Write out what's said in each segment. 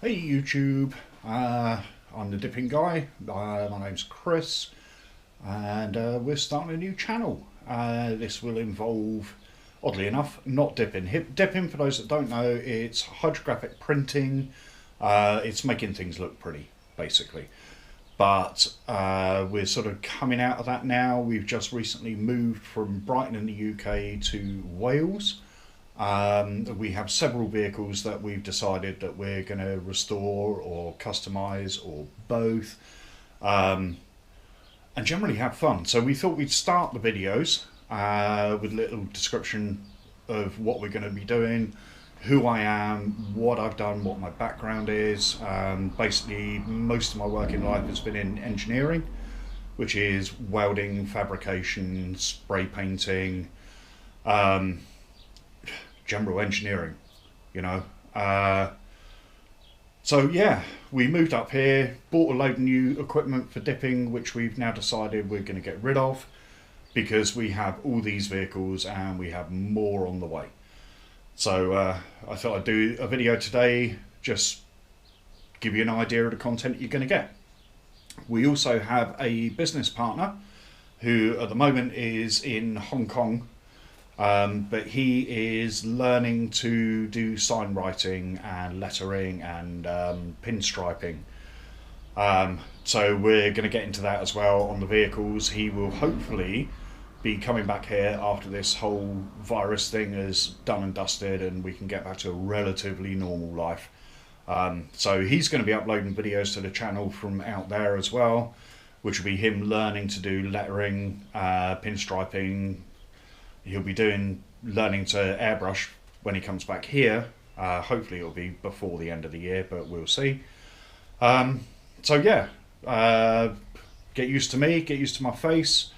Hey YouTube, I'm the Dipping Guy. My name's Chris, and we're starting a new channel. This will involve, oddly enough, not dipping. Dipping, for those that don't know, it's hydrographic printing. It's making things look pretty, basically. But we're sort of coming out of that now. We've just recently moved from Brighton in the UK to Wales. We have several vehicles that we've decided that we're going to restore or customize or both, and generally have fun. So we thought we'd start the videos with a little description of what we're going to be doing, who I am, what I've done, what my background is. Basically, most of my working life has been in engineering, which is welding, fabrication, spray painting, general engineering, you know. So yeah, we moved up here, bought a load of new equipment for dipping, which we've now decided we're going to get rid of because we have all these vehicles and we have more on the way. So I thought I'd do a video today, just give you an idea of the content you're going to get. We also have a business partner who at the moment is in Hong Kong, but he is learning to do sign writing and lettering and pinstriping. So we're going to get into that as well on the vehicles. He will hopefully be coming back here after this whole virus thing is done and dusted and we can get back to a relatively normal life. So he's going to be uploading videos to the channel from out there as well, which will be him learning to do lettering, pinstriping. He'll be learning to airbrush when he comes back here. Hopefully it'll be before the end of the year, but we'll see. So yeah, get used to me, get used to my face.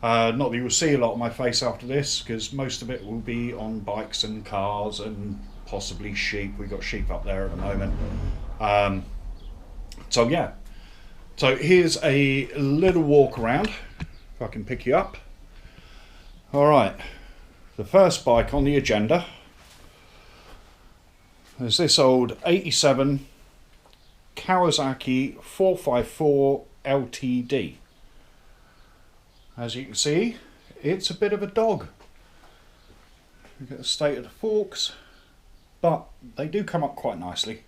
Not that you'll see a lot of my face after this, because most of it will be on bikes and cars and possibly sheep. We've got sheep up there at the moment. So yeah, so here's a little walk around, if I can pick you up. Alright, the first bike on the agenda is this old 87 Kawasaki 454 LTD. As you can see, it's a bit of a dog. We've got the state of the forks, but they do come up quite nicely.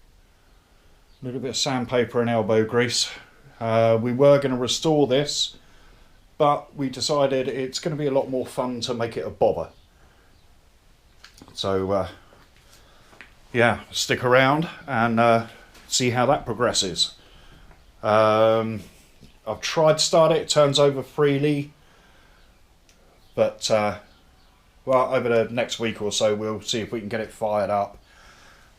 A little bit of sandpaper and elbow grease. We were going to restore this, but we decided it's going to be a lot more fun to make it a bobber. So yeah, stick around and see how that progresses. I've tried to start it, it turns over freely, but well, over the next week or so we'll see if we can get it fired up,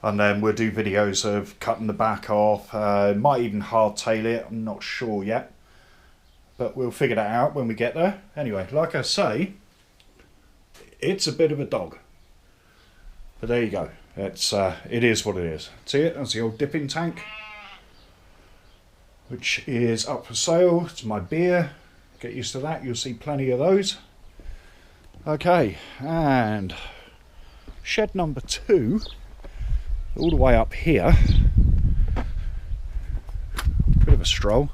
and then we'll do videos of cutting the back off. Might even hardtail it, I'm not sure yet, but we'll figure that out when we get there. Anyway, like I say, it's a bit of a dog. But there you go. It is what it is. See it? That's the old dipping tank, which is up for sale. It's my beer. Get used to that. You'll see plenty of those. Okay, and shed number 2, all the way up here. Bit of a stroll.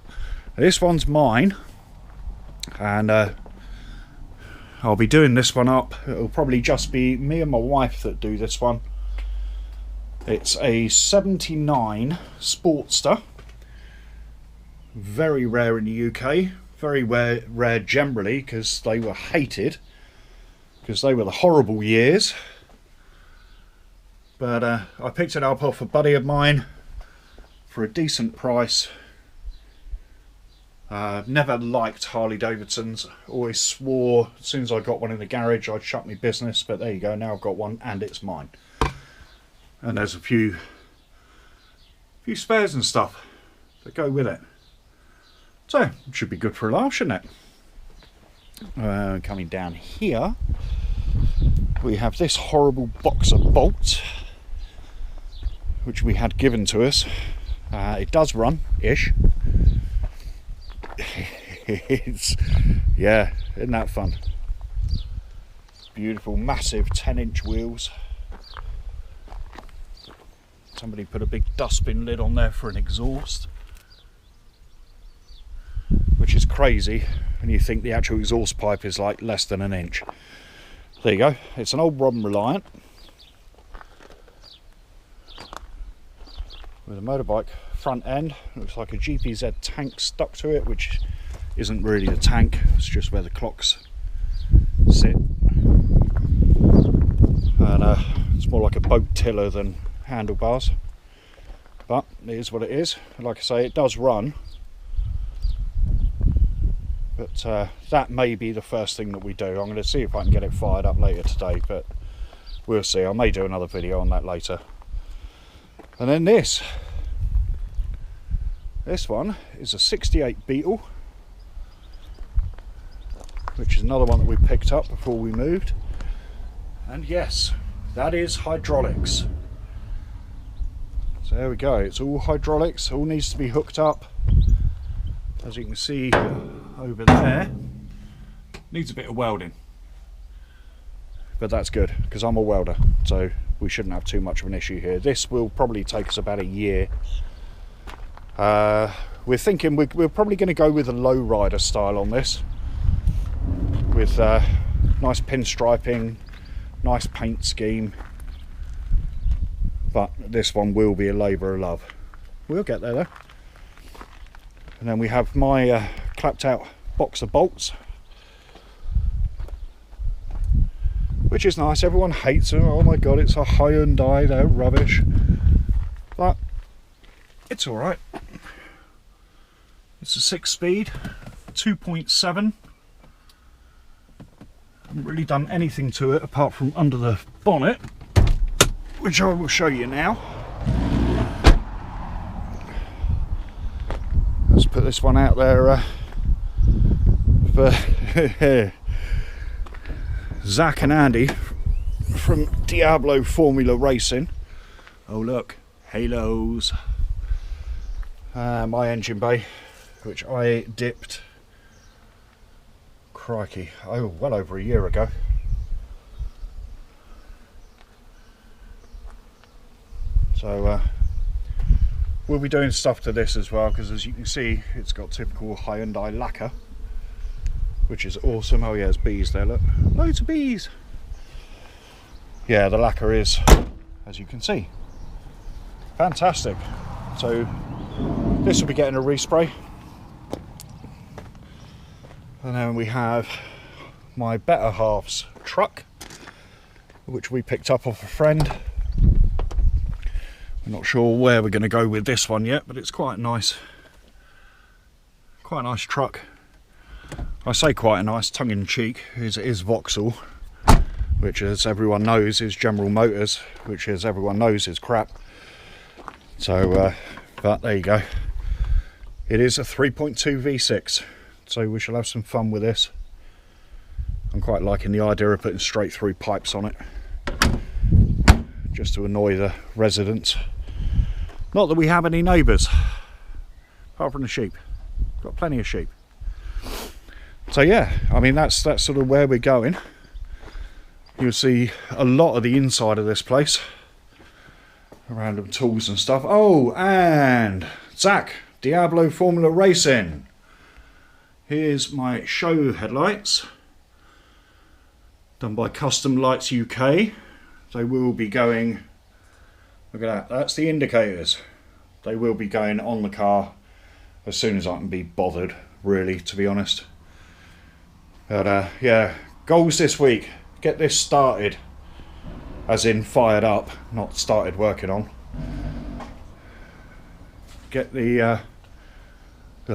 This one's mine. And I'll be doing this one up. It'll probably just be me and my wife that do this one. It's a 79 Sportster. Very rare in the UK. Very rare generally, because they were hated. Because they were the horrible years. But I picked it up off a buddy of mine for a decent price. Never liked Harley Davidsons. Always swore as soon as I got one in the garage I'd shut my business, but there you go, now I've got one and it's mine. And there's a few spares and stuff that go with it. So, it should be good for a laugh, shouldn't it? Coming down here, we have this horrible box of bolts, which we had given to us. It does run-ish. Yeah, isn't that fun? Beautiful, massive 10-inch wheels. Somebody put a big dustbin lid on there for an exhaust, which is crazy when you think the actual exhaust pipe is like less than an inch. There you go. It's an old Robin Reliant with a motorbike front end. Looks like a GPZ tank stuck to it, which isn't really the tank, it's just where the clocks sit. And it's more like a boat tiller than handlebars, but it is what it is. Like I say, it does run, but that may be the first thing that we do. I'm going to see if I can get it fired up later today, but we'll see. I may do another video on that later. And then this one is a 68 Beetle, which is another one that we picked up before we moved. And yes, that is hydraulics. So there we go, it's all hydraulics, all needs to be hooked up. As you can see over there, needs a bit of welding. But that's good, because I'm a welder, so we shouldn't have too much of an issue here. This will probably take us about a year. We're thinking we're probably going to go with a low rider style on this, with nice pinstriping, nice paint scheme. But this one will be a labour of love. We'll get there though. And then we have my clapped out box of bolts, which is nice. Everyone hates them. Oh my god, it's a Hyundai, they're rubbish. But it's alright. It's a 6-speed, 2.7. Haven't really done anything to it apart from under the bonnet, which I will show you now. Let's put this one out there for Zach and Andy from Diablo Formula Racing. Oh look, halos. My engine bay, which I dipped, crikey, oh, well over a year ago. So we'll be doing stuff to this as well, because as you can see, it's got typical Hyundai lacquer, which is awesome. Oh yeah, there's bees there, look, loads of bees. Yeah, the lacquer is, as you can see, fantastic. So this will be getting a respray. And then we have my Better Halves truck, which we picked up off a friend. I'm not sure where we're going to go with this one yet, but it's quite nice truck. I say quite a nice, tongue-in-cheek, it is Vauxhall, which as everyone knows is General Motors, which as everyone knows is crap. So but there you go. It is a 3.2 V6, so we shall have some fun with this. I'm quite liking the idea of putting straight through pipes on it, just to annoy the residents. Not that we have any neighbours, apart from the sheep. Got plenty of sheep. So yeah, I mean that's sort of where we're going. You'll see a lot of the inside of this place, random tools and stuff. Oh, and Zach, Diablo Formula Racing. Here's my show headlights, done by Custom Lights UK. They will be going, look at that, that's the indicators. They will be going on the car as soon as I can be bothered, really, to be honest. But yeah, goals this week, get this started, as in fired up, not started working on. Get the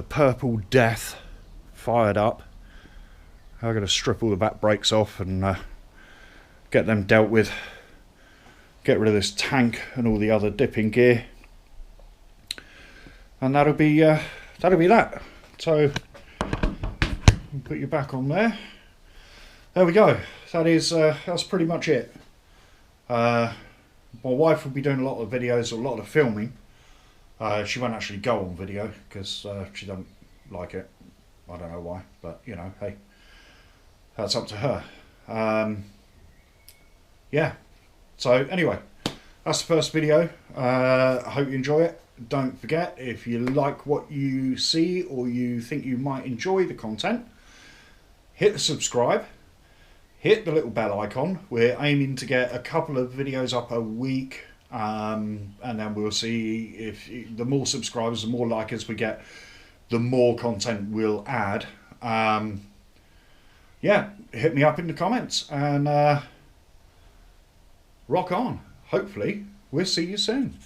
Purple Death fired up. I'm going to strip all the back brakes off and get them dealt with. Get rid of this tank and all the other dipping gear, and that'll be that. So put your back on there. There we go. That is that's pretty much it. My wife will be doing a lot of videos, a lot of filming. She won't actually go on video because she doesn't like it. I don't know why, but you know, hey, that's up to her. Yeah. So anyway, that's the first video. I hope you enjoy it. Don't forget, if you like what you see or you think you might enjoy the content, hit the subscribe, hit the little bell icon. We're aiming to get a couple of videos up a week, and then we'll see if the more subscribers, the more likers we get, the more content we'll add. Yeah, hit me up in the comments and rock on. Hopefully we'll see you soon.